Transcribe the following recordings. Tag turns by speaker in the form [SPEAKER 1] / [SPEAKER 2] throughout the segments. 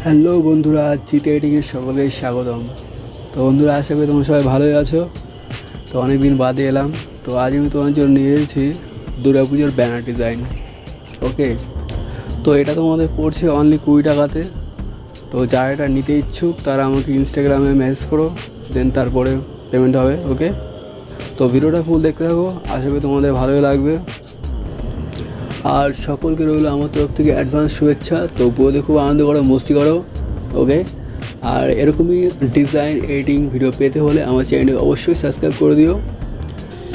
[SPEAKER 1] Hello বন্ধুরা, জিতে এডিংয়ের সকলকে স্বাগতম। তো বন্ধুরা, আশা করি তোমরা সবাই ভালোই আছো। তো অনেক দিন বাদে এলাম। তো আজ আমি তোমার জন্য নিয়ে এসেছি দুর্গাপুজোর ব্যানার ডিজাইন। ওকে, তো এটা তোমাদের পড়ছে অনলি 20 টাকাতে। তো যারা এটা নিতে ইচ্ছুক তারা আমাকে ইনস্টাগ্রামে মেসেজ করো, দেন তারপরে পেমেন্ট হবে। ওকে, তো ভিডিওটা ফুল দেখতে থাকো, আশা করি তোমাদের ভালোই লাগবে। আর সকলকে রইল আমার তরফ থেকে অ্যাডভান্স শুভেচ্ছা। তো পুরোতে খুব আনন্দ করো, মস্তি করো। ওকে, আর এরকমই ডিজাইন এডিটিং ভিডিও পেতে হলে আমার চ্যানেলটি অবশ্যই সাবস্ক্রাইব করে দিও।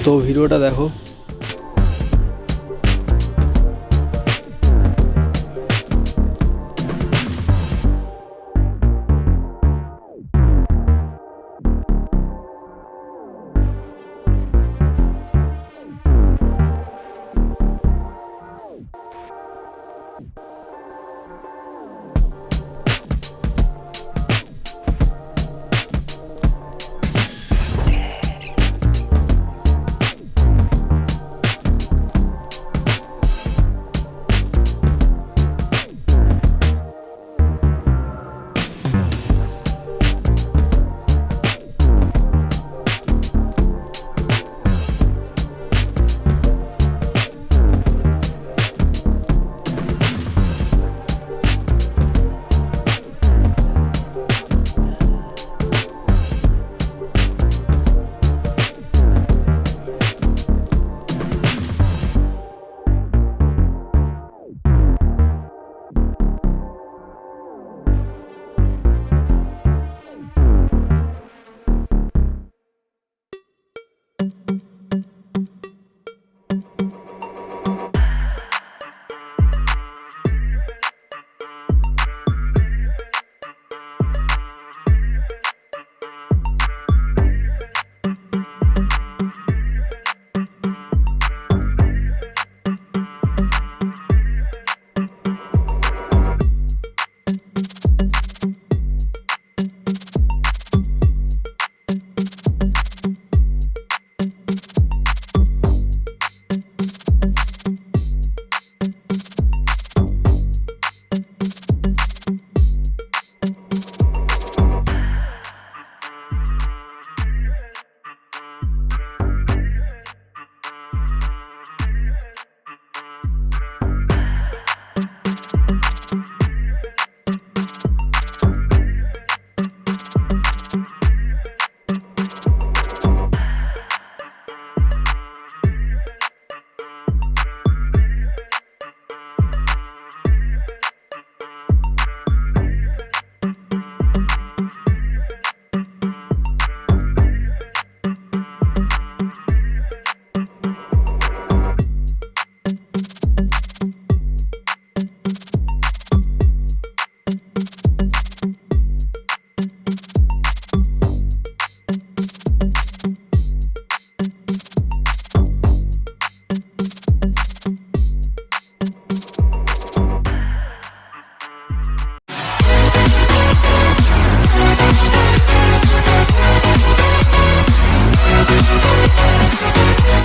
[SPEAKER 1] তো ভিডিওটা দেখো।